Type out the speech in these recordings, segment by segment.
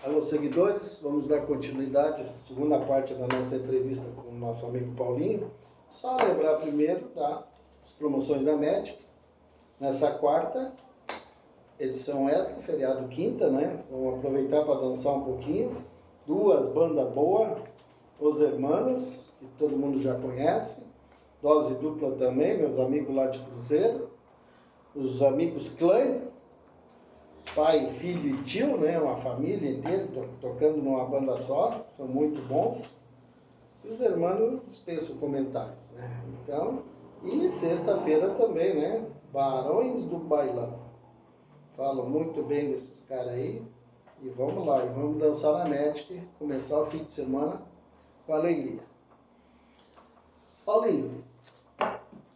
Alô, seguidores, vamos dar continuidade à segunda parte da nossa entrevista com o nosso amigo Paulinho. Só lembrar primeiro das promoções da Magic. Nessa quarta, edição extra, feriado quinta, né? Vamos aproveitar para dançar um pouquinho. Duas bandas boas, Os Hermanos, que todo mundo já conhece. Dose dupla também, meus amigos lá de Cruzeiro. Os amigos Clã, pai, filho e tio, né? Uma família inteira tocando numa banda só, são muito bons. E os Hermanos dispensam comentários, né? Então, e sexta-feira também, né? Barões do Bailão. Falo muito bem desses caras aí. E vamos lá, e vamos dançar na Magic, começar o fim de semana com alegria. Paulinho,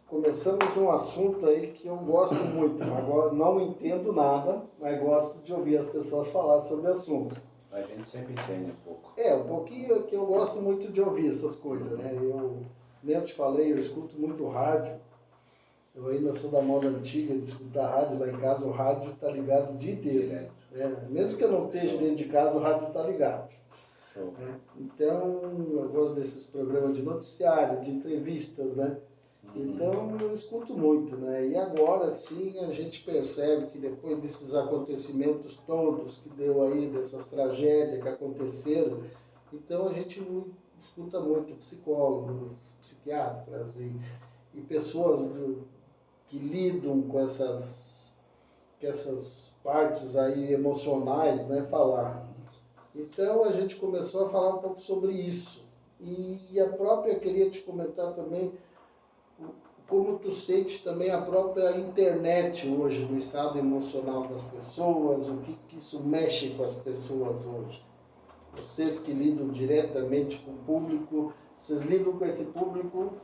começamos um assunto aí que eu gosto muito. Agora não entendo nada, mas gosto de ouvir as pessoas falar sobre o assunto. A gente sempre entende um pouco. Um pouquinho que eu gosto muito de ouvir essas coisas, né? Nem eu te falei, eu escuto muito rádio. Eu ainda sou da moda antiga de escutar rádio. Lá em casa o rádio está ligado o dia inteiro. Mesmo que eu não esteja dentro de casa, o rádio está ligado. Então, eu gosto desses programas de noticiário, de entrevistas, né? Então, eu escuto muito, né? E agora sim a gente percebe que depois desses acontecimentos todos que deu aí, dessas tragédias que aconteceram, então a gente escuta muito psicólogos, psiquiatras e pessoas que lidam com essas partes aí emocionais, né? Falar. Então a gente começou a falar um pouco sobre isso. E a própria, queria te comentar também, como tu sente também a própria internet hoje, no estado emocional das pessoas, o que isso mexe com as pessoas hoje. Vocês que lidam diretamente com o público, vocês lidam com esse público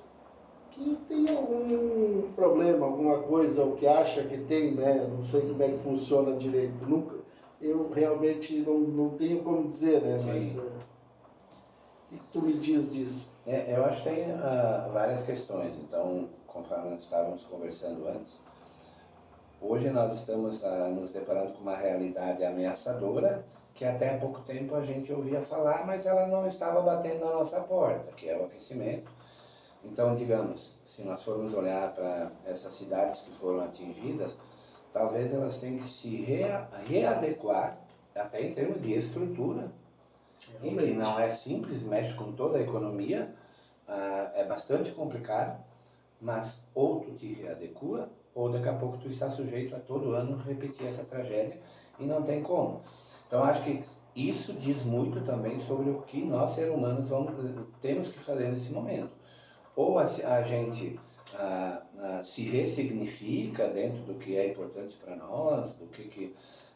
que tem algum problema, alguma coisa, ou que acha que tem, né? Não sei como é que funciona direito. Eu realmente não tenho como dizer, né? Mas o que tu me diz disso? Eu acho que tem várias questões. Então, conforme nós estávamos conversando antes, hoje nós estamos nos deparando com uma realidade ameaçadora que até há pouco tempo a gente ouvia falar, mas ela não estava batendo na nossa porta, que é o aquecimento. Então, digamos, se nós formos olhar para essas cidades que foram atingidas, talvez elas tenham que se readequar, até em termos de estrutura, e que não é simples, mexe com toda a economia, é bastante complicado, mas ou tu te readequa, ou daqui a pouco tu está sujeito a todo ano repetir essa tragédia, e não tem como. Então acho que isso diz muito também sobre o que nós, seres humanos, temos que fazer nesse momento. Ou a gente se ressignifica dentro do que é importante para nós,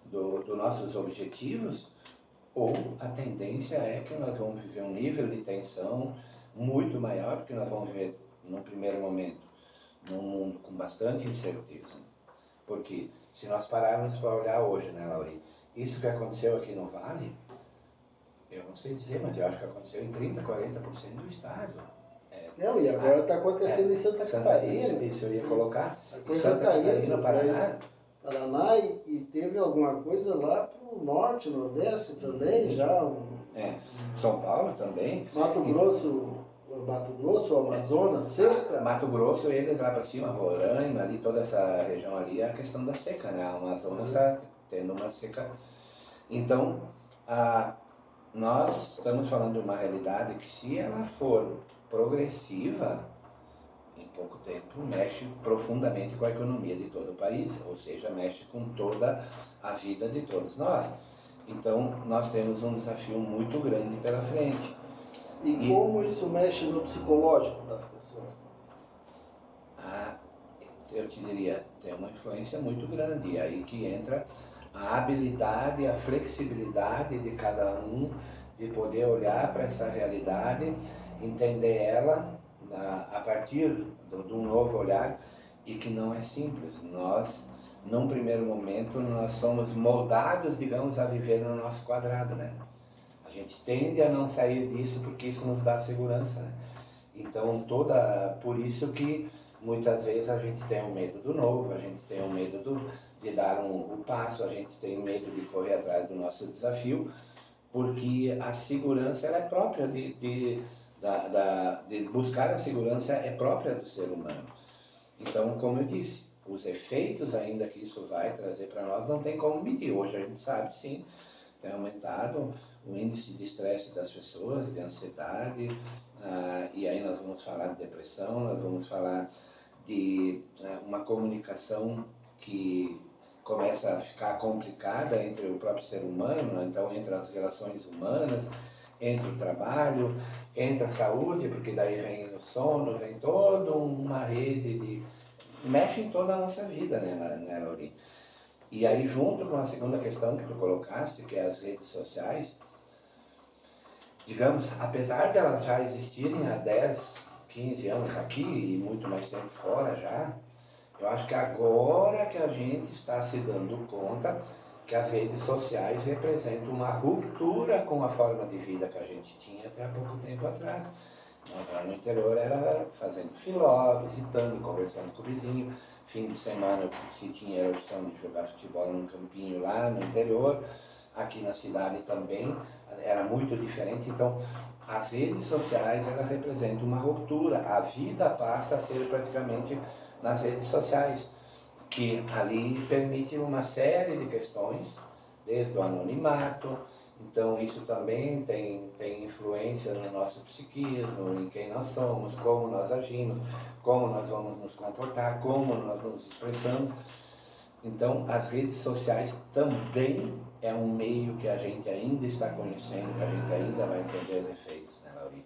dos nossos objetivos, ou a tendência é que nós vamos viver um nível de tensão muito maior, porque nós vamos viver, num primeiro momento, num mundo com bastante incerteza. Porque se nós pararmos para olhar hoje, né, Lauri, isso que aconteceu aqui no Vale, eu não sei dizer, mas eu acho que aconteceu em 30%, 40% do estado. E agora está acontecendo em Santa Catarina. Isso eu ia colocar. Em Santa Catarina, Paraná, e teve alguma coisa lá para o norte, nordeste também, já. São Paulo também. Mato Grosso, Amazonas, seca. Mato Grosso, eles lá para cima, Roraima, ali, toda essa região ali, é a questão da seca, né? A Amazonas está tendo uma seca. Então, nós estamos falando de uma realidade que, se ela for progressiva, em pouco tempo mexe profundamente com a economia de todo o país, ou seja, mexe com toda a vida de todos nós. Então, nós temos um desafio muito grande pela frente. E como isso mexe no psicológico das pessoas? Eu te diria, tem uma influência muito grande, e aí que entra a habilidade, a flexibilidade de cada um, de poder olhar para essa realidade, entender ela a partir de um novo olhar, e que não é simples. Nós, num primeiro momento, nós somos moldados, digamos, a viver no nosso quadrado, né? A gente tende a não sair disso porque isso nos dá segurança, né? Então, por isso que muitas vezes a gente tem um medo do novo, a gente tem um medo de dar um passo, a gente tem medo de correr atrás do nosso desafio, porque a segurança ela é própria de buscar a segurança é própria do ser humano. Então, como eu disse, os efeitos ainda que isso vai trazer para nós não tem como medir. Hoje a gente sabe sim, tem aumentado o índice de estresse das pessoas, de ansiedade, e aí nós vamos falar de depressão, nós vamos falar de uma comunicação que começa a ficar complicada entre o próprio ser humano, então entre as relações humanas, entre o trabalho, entre a saúde, porque daí vem o sono, vem toda uma rede de... mexe em toda a nossa vida, né, Laurinha? E aí, junto com a segunda questão que tu colocaste, que é as redes sociais, digamos, apesar de elas já existirem há 10, 15 anos aqui e muito mais tempo fora já, eu acho que agora que a gente está se dando conta que as redes sociais representam uma ruptura com a forma de vida que a gente tinha até há pouco tempo atrás. Nós lá no interior era fazendo filó, visitando, conversando com o vizinho. Fim de semana o que se tinha era a opção de jogar futebol num campinho lá no interior. Aqui na cidade também era muito diferente. Então, as redes sociais elas representam uma ruptura. A vida passa a ser praticamente nas redes sociais, que ali permite uma série de questões, desde o anonimato. Então isso também tem influência no nosso psiquismo, em quem nós somos, como nós agimos, como nós vamos nos comportar, como nós nos expressamos. Então as redes sociais também é um meio que a gente ainda está conhecendo, que a gente ainda vai entender os efeitos, né, Laurinha?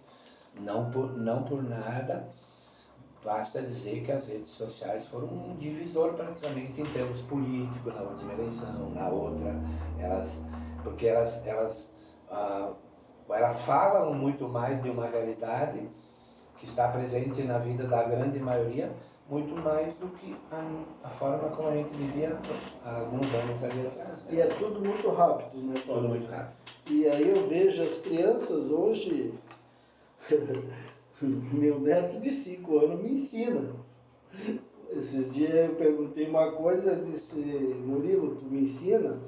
Não por nada, basta dizer que as redes sociais foram um divisor praticamente em termos políticos na última eleição, na outra, porque elas falam muito mais de uma realidade que está presente na vida da grande maioria, muito mais do que a forma como a gente vivia há alguns anos ali atrás. E é tudo muito rápido, né, Paulo? Tudo muito rápido. E aí eu vejo as crianças hoje, meu neto de 5 anos me ensina. Esses dias eu perguntei uma coisa, disse, Murilo, tu me ensina?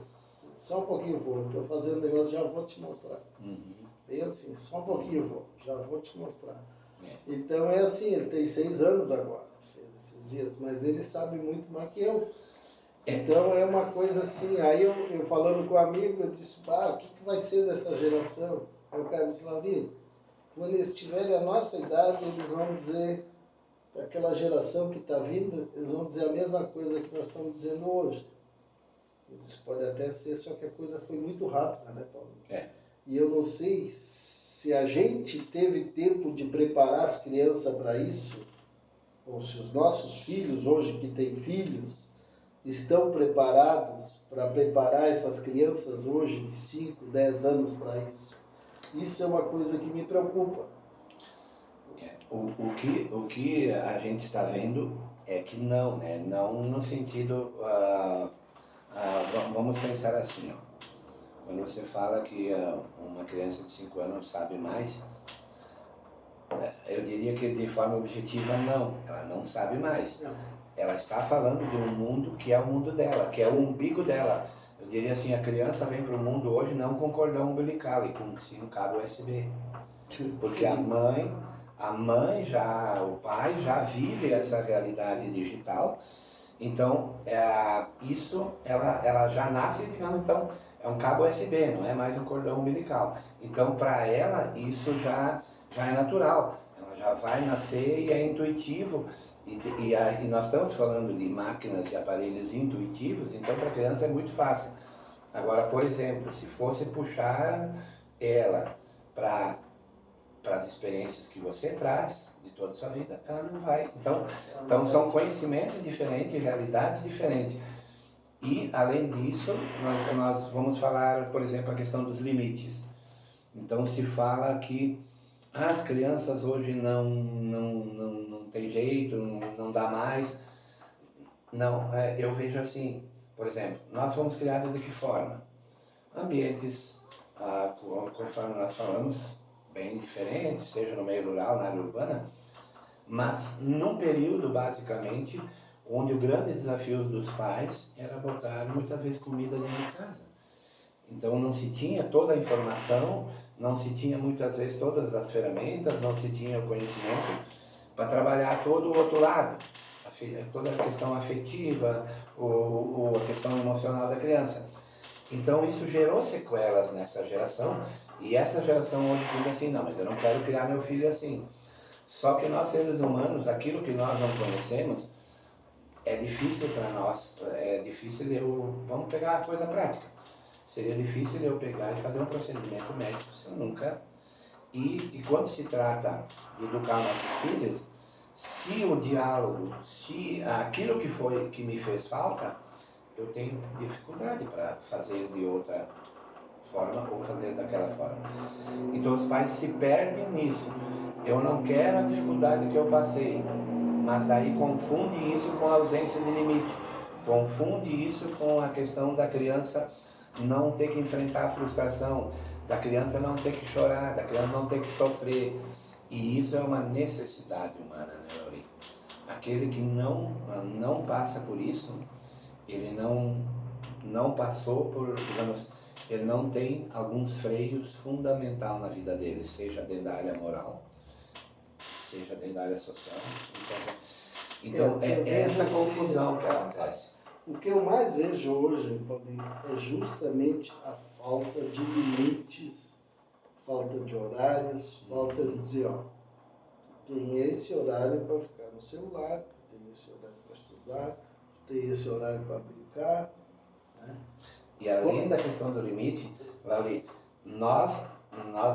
Só um pouquinho, vô, estou fazendo um negócio, já vou te mostrar. Bem assim, só um pouquinho, vô, já vou te mostrar. Então é assim, ele tem 6 anos agora, fez esses dias, mas ele sabe muito mais que eu. Então é uma coisa assim, aí eu falando com um amigo, eu disse, o que vai ser dessa geração? Aí o cara disse, Lavi, quando eles tiverem a nossa idade, eles vão dizer, aquela geração que está vindo, eles vão dizer a mesma coisa que nós estamos dizendo hoje. Isso pode até ser, só que a coisa foi muito rápida, né, Paulo? E eu não sei se a gente teve tempo de preparar as crianças para isso, ou se os nossos filhos, hoje que têm filhos, estão preparados para preparar essas crianças hoje de 5, 10 anos para isso. Isso é uma coisa que me preocupa. O que a gente está vendo é que não, né? Não no sentido... vamos pensar assim, ó. Quando você fala que uma criança de 5 anos sabe mais, eu diria que de forma objetiva não, ela não sabe mais. Não. Ela está falando de um mundo que é o mundo dela, que é o umbigo dela. Eu diria assim, a criança vem para o mundo hoje não com cordão umbilical e com sim um cabo USB. Porque Sim. a mãe já, o pai já vive essa realidade digital. Então, isso, ela já nasce, digamos, então, é um cabo USB, não é mais um cordão umbilical. Então, para ela, isso já é natural. Ela já vai nascer e é intuitivo. E nós estamos falando de máquinas e aparelhos intuitivos, então para a criança é muito fácil. Agora, por exemplo, se fosse puxar ela para as experiências que você traz de toda a sua vida, ela não vai. Então são conhecimentos diferentes, realidades diferentes. E, além disso, nós vamos falar, por exemplo, a questão dos limites. Então, se fala que as crianças hoje não tem jeito, não dá mais. Não, eu vejo assim, por exemplo, nós fomos criados de que forma? Ambientes, conforme nós falamos, bem diferentes, seja no meio rural, na área urbana, mas num período, basicamente, onde o grande desafio dos pais era botar muitas vezes comida dentro de casa. Então não se tinha toda a informação, não se tinha muitas vezes todas as ferramentas, não se tinha o conhecimento para trabalhar todo o outro lado, toda a questão afetiva, a questão emocional da criança. Então isso gerou sequelas nessa geração, e essa geração hoje diz assim, não, mas eu não quero criar meu filho assim. Só que nós seres humanos, aquilo que nós não conhecemos, é difícil para nós, vamos pegar a coisa prática. Seria difícil eu pegar e fazer um procedimento médico se eu nunca... E quando se trata de educar nossos filhos, se o diálogo, se aquilo que me fez falta, eu tenho dificuldade para fazer de outra forma ou fazer daquela forma. Então os pais se perdem nisso. Eu não quero a dificuldade que eu passei, mas daí confunde isso com a ausência de limite. Confunde isso com a questão da criança não ter que enfrentar a frustração, da criança não ter que chorar, da criança não ter que sofrer. E isso é uma necessidade humana, né, Lauri? Aquele que não passa por isso, ele não passou por, digamos, ele não tem alguns freios fundamentais na vida dele, seja dentro da área moral, seja dentro da área social. Então é essa confusão que acontece. O que eu mais vejo hoje, Paulinho, é justamente a falta de limites, falta de horários, falta de dizer, ó, tem esse horário para ficar no celular, tem esse horário para estudar, tem esse horário para brincar, né? E além da questão do limite, Lauri, nós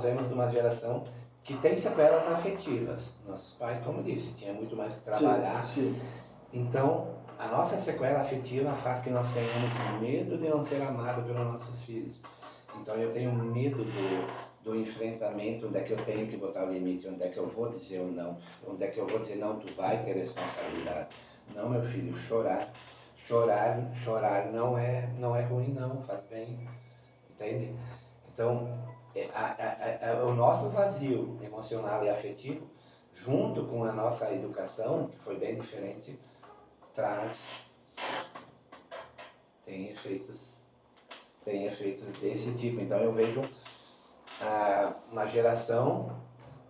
vemos uma geração que tem sequelas afetivas. Nossos pais, como eu disse, tinha muito mais que trabalhar. Sim, sim. Então, a nossa sequela afetiva faz que nós tenhamos medo de não ser amado pelos nossos filhos. Então, eu tenho medo do enfrentamento, onde é que eu tenho que botar o limite, onde é que eu vou dizer o não, onde é que eu vou dizer não, tu vai ter responsabilidade. Não, meu filho, chorar não é ruim, não, faz bem, entende? Então, o nosso vazio emocional e afetivo, junto com a nossa educação, que foi bem diferente, tem efeitos desse tipo. Então eu vejo uma geração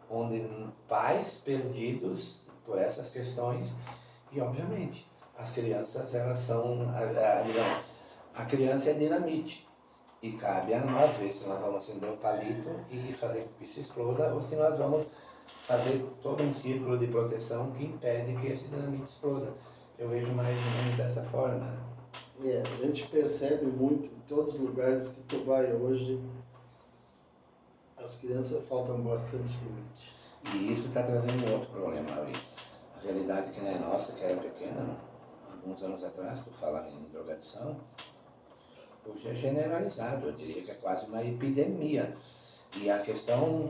onde pais perdidos por essas questões, e obviamente as crianças, elas são, digamos, a criança é dinamite, e cabe a nós ver se nós vamos acender um palito e fazer com que isso exploda, ou se nós vamos fazer todo um círculo de proteção que impede que esse dinamite exploda. Eu vejo mais ou menos dessa forma. A gente percebe muito em todos os lugares que tu vai hoje, as crianças faltam bastante limite. E isso está trazendo um outro problema, Lauri. A realidade que não é nossa, que era pequena, alguns anos atrás, tu falava em drogadição, hoje é generalizado, eu diria que é quase uma epidemia. E a questão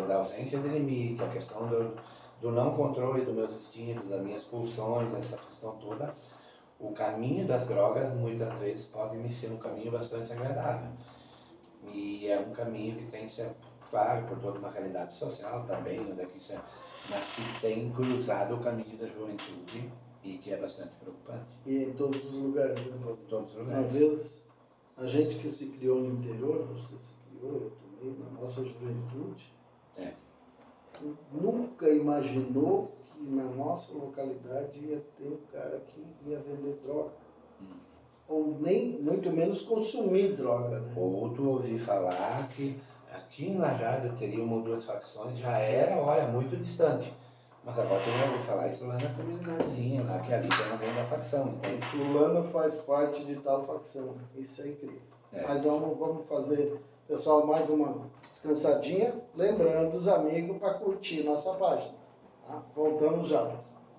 da ausência de limite, a questão do não controle dos meus instintos, das minhas pulsões, essa questão toda, o caminho das drogas muitas vezes pode me ser um caminho bastante agradável. E é um caminho que tem que ser, claro, por toda uma realidade social também, mas que tem cruzado o caminho da juventude e que é bastante preocupante. E em todos os lugares, né, Paulo? Em todos os lugares. Uma vez, a gente que se criou no interior, você se criou, eu também, na nossa juventude, nunca imaginou que na nossa localidade ia ter um cara que ia vender droga. Ou nem, muito menos consumir droga, né? Ou tu ouvi falar que aqui em Lajeado teria uma ou duas facções, já era, olha, muito distante. Mas agora tu vai ouvir falar isso lá na comunidadezinha, lá que ali tem alguém da facção, entende? Fulano faz parte de tal facção. Isso é incrível. Mas vamos fazer, pessoal, mais uma descansadinha. Lembrando os amigos para curtir nossa página. Tá? Voltamos já, pessoal.